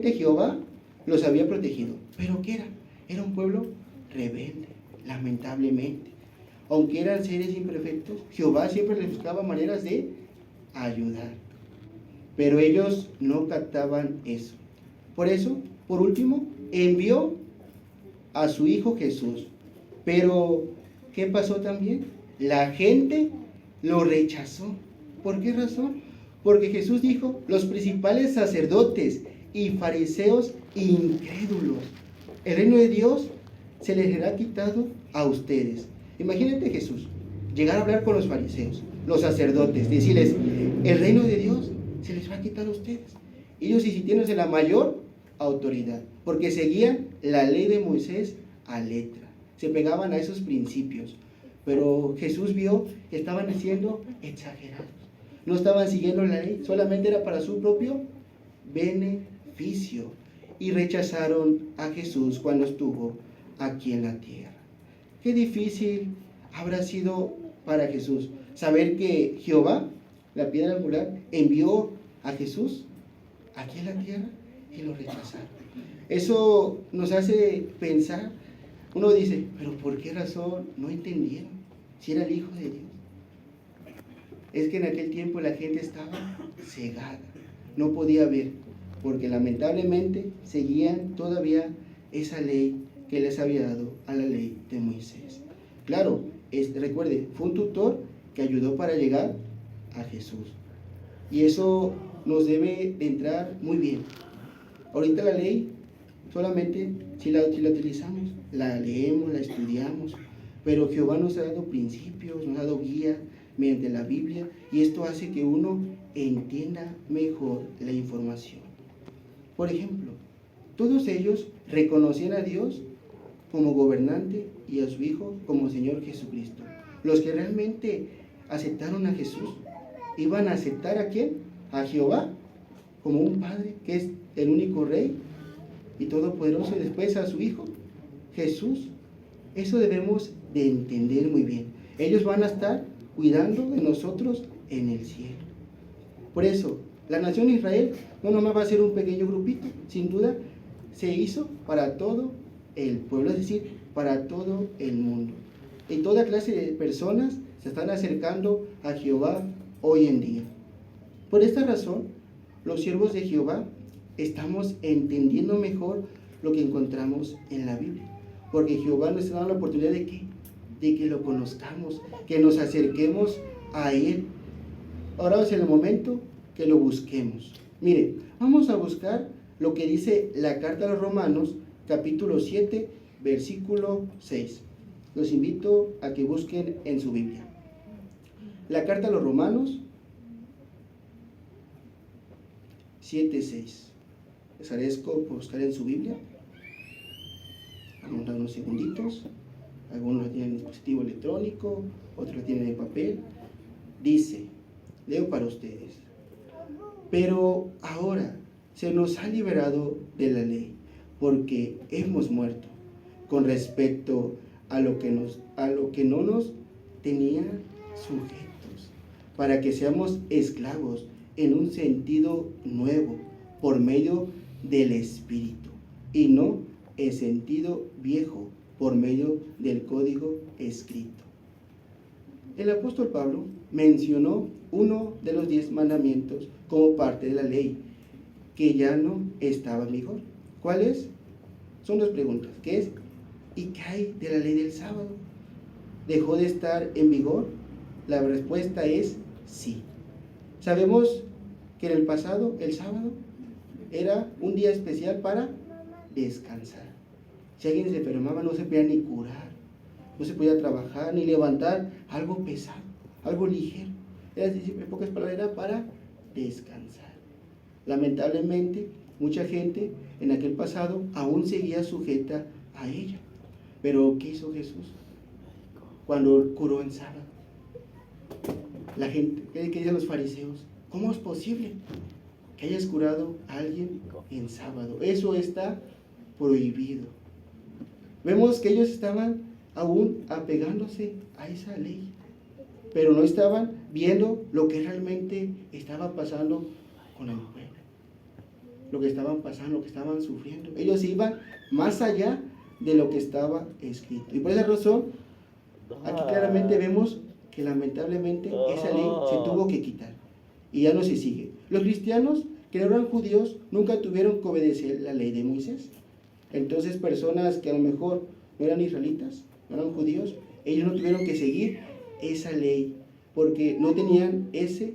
Jehová los había protegido. ¿Pero qué era? Era un pueblo rebelde, lamentablemente. Aunque eran seres imperfectos, Jehová siempre les buscaba maneras de ayudar. Pero ellos no captaban eso. Por eso, por último, envió a su Hijo Jesús. Pero, ¿qué pasó también? La gente lo rechazó. ¿Por qué razón? Porque Jesús dijo, los principales sacerdotes y fariseos incrédulos, el reino de Dios se les será quitado a ustedes. Imagínate Jesús llegar a hablar con los fariseos, los sacerdotes, decirles, el reino de Dios se les va a quitar a ustedes. Ellos sí tienen la mayor autoridad, porque seguían la ley de Moisés a letra, se pegaban a esos principios. Pero Jesús vio que estaban siendo exagerados, no estaban siguiendo la ley, solamente era para su propio beneficio, y rechazaron a Jesús cuando estuvo aquí en la tierra. Qué difícil habrá sido para Jesús saber que Jehová, la piedra angular, envió a Jesús aquí en la tierra y lo rechazaron. Eso nos hace pensar. Uno dice, pero ¿por qué razón no entendieron si era el Hijo de Dios? Es que en aquel tiempo la gente estaba cegada, no podía ver, porque lamentablemente seguían todavía esa ley que les había dado a la ley de Moisés. Claro, recuerde, fue un tutor que ayudó para llegar a Jesús. Y eso nos debe de entrar muy bien. Ahorita la ley, solamente si la utilizamos, la leemos, la estudiamos, pero Jehová nos ha dado principios, nos ha dado guía mediante la Biblia, y esto hace que uno entienda mejor la información. Por ejemplo, todos ellos reconocían a Dios como gobernante y a su Hijo como Señor Jesucristo. Los que realmente aceptaron a Jesús, iban a aceptar ¿a quién? A Jehová como un Padre, que es el único Rey y Todopoderoso, y después a su Hijo, Jesús. Eso debemos de entender muy bien. Ellos van a estar cuidando de nosotros en el cielo. Por eso, la nación Israel no nomás va a ser un pequeño grupito, sin duda se hizo para todo el pueblo, es decir, para todo el mundo. Y toda clase de personas se están acercando a Jehová hoy en día. Por esta razón, los siervos de Jehová estamos entendiendo mejor lo que encontramos en la Biblia, porque Jehová nos está dando la oportunidad de que lo conozcamos, que nos acerquemos a Él. Ahora es el momento que lo busquemos. Mire, vamos a buscar lo que dice la carta a los Romanos, capítulo 7, versículo 6. Los invito a que busquen en su Biblia. La carta a los Romanos 7, 6. Les agradezco por buscar en su Biblia. Vamos a dar unos segunditos. Algunos lo tienen en dispositivo electrónico, otros lo tienen en papel. Dice, leo para ustedes: pero ahora se nos ha liberado de la ley, porque hemos muerto con respecto a lo que no nos tenía sujetos, para que seamos esclavos en un sentido nuevo, por medio del Espíritu, y no en sentido viejo, por medio del código escrito. El apóstol Pablo mencionó uno de los 10 mandamientos como parte de la ley, que ya no estaba en vigor. ¿Cuál es? Son dos preguntas. ¿Qué es? ¿Y qué hay de la ley del sábado? ¿Dejó de estar en vigor? La respuesta es sí. Sabemos que en el pasado, el sábado, era un día especial para descansar. Si alguien se enfermaba, no se podía ni curar, no se podía trabajar, ni levantar algo pesado, algo ligero. Era decir, en pocas palabras, era para descansar. Lamentablemente, mucha gente en aquel pasado aún seguía sujeta a ella. Pero, ¿qué hizo Jesús cuando curó en sábado? La gente, ¿qué dicen los fariseos? ¿Cómo es posible que hayas curado a alguien en sábado? Eso está prohibido. Vemos que ellos estaban aún apegándose a esa ley, pero no estaban viendo lo que realmente estaba pasando con el pueblo. lo que estaban pasando, lo que estaban sufriendo. Ellos iban más allá de lo que estaba escrito. Y por esa razón, aquí claramente vemos que lamentablemente esa ley se tuvo que quitar y ya no se sigue. Los cristianos que no eran judíos nunca tuvieron que obedecer la ley de Moisés. Entonces personas que a lo mejor no eran israelitas, no eran judíos, ellos no tuvieron que seguir esa ley porque no tenían ese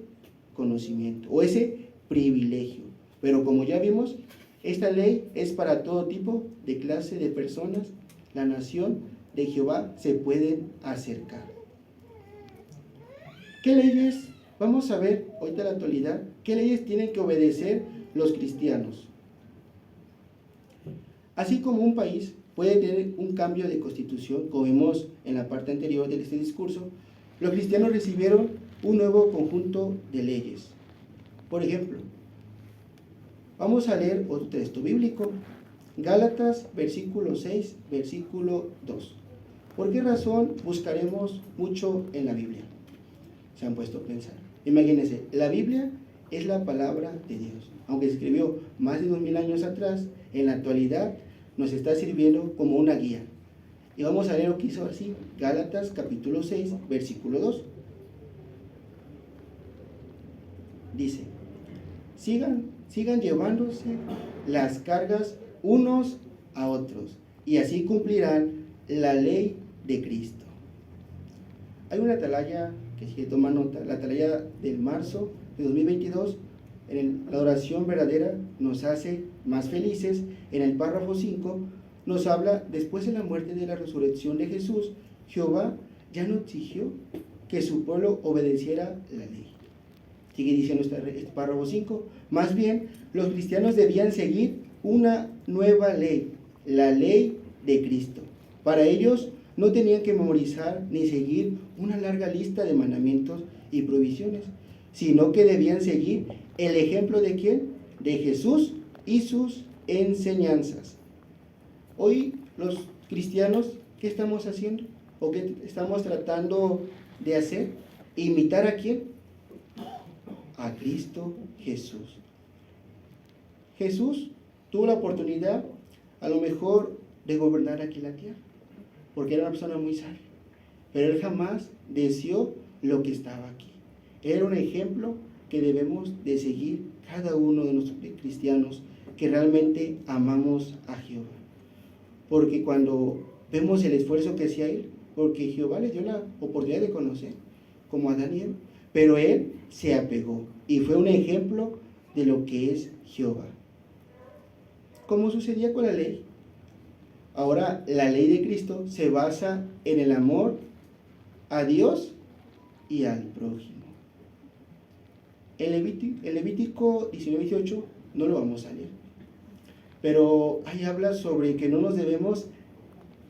conocimiento o ese privilegio. Pero como ya vimos, esta ley es para todo tipo de clase de personas. La nación de Jehová se puede acercar. ¿Qué leyes? Vamos a ver ahorita en la actualidad, ¿qué leyes tienen que obedecer los cristianos? Así como un país puede tener un cambio de constitución, como vimos en la parte anterior de este discurso, los cristianos recibieron un nuevo conjunto de leyes. Por ejemplo, vamos a leer otro texto bíblico, Gálatas, versículo 6, versículo 2. ¿Por qué razón buscaremos mucho en la Biblia? Se han puesto a pensar. Imagínense, la Biblia es la palabra de Dios. Aunque se escribió más de 2000 años atrás, en la actualidad nos está sirviendo como una guía. Y vamos a leer lo que hizo así, Gálatas capítulo 6, versículo 2. Dice, sigan llevándose las cargas unos a otros, y así cumplirán la ley de Cristo. Hay una atalaya que si toma nota, la atalaya del marzo de 2022, la oración verdadera nos hace más felices. En el párrafo 5 nos habla, después de la muerte y de la resurrección de Jesús, Jehová ya no exigió que su pueblo obedeciera la ley. Sigue diciendo este párrafo 5, más bien los cristianos debían seguir una nueva ley, la ley de Cristo. Para ellos no tenían que memorizar ni seguir una larga lista de mandamientos y prohibiciones, sino que debían seguir el ejemplo de ¿quién? De Jesús y sus enseñanzas. Hoy los cristianos, ¿qué estamos haciendo? ¿O qué estamos tratando de hacer? ¿Imitar a quién? A Cristo Jesús. Jesús tuvo la oportunidad, a lo mejor, de gobernar aquí la tierra, porque era una persona muy sabia, pero él jamás deseó lo que estaba aquí. Era un ejemplo que debemos de seguir cada uno de nosotros cristianos que realmente amamos a Jehová, porque cuando vemos el esfuerzo que hacía él, porque Jehová le dio la oportunidad de conocer, como a Daniel, pero él se apegó y fue un ejemplo de lo que es Jehová. ¿Cómo sucedía con la ley? Ahora la ley de Cristo se basa en el amor a Dios y al prójimo. El Levítico 19:18 no lo vamos a leer, pero ahí habla sobre que no nos debemos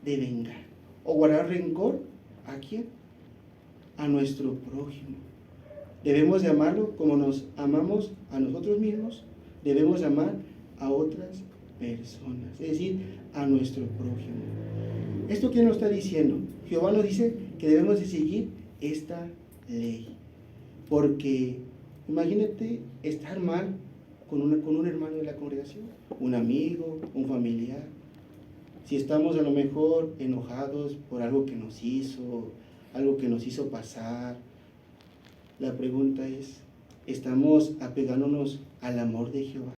de vengar o guardar rencor. ¿A quién? A nuestro prójimo. Debemos de amarlo como nos amamos a nosotros mismos. Debemos amar a otras personas, es decir, a nuestro prójimo. ¿Esto quién nos está diciendo? Jehová nos dice que debemos de seguir esta ley, porque imagínate estar mal con un hermano de la congregación, un amigo, un familiar. Si estamos a lo mejor enojados por algo que nos hizo pasar, la pregunta es, ¿estamos apegándonos al amor de Jehová?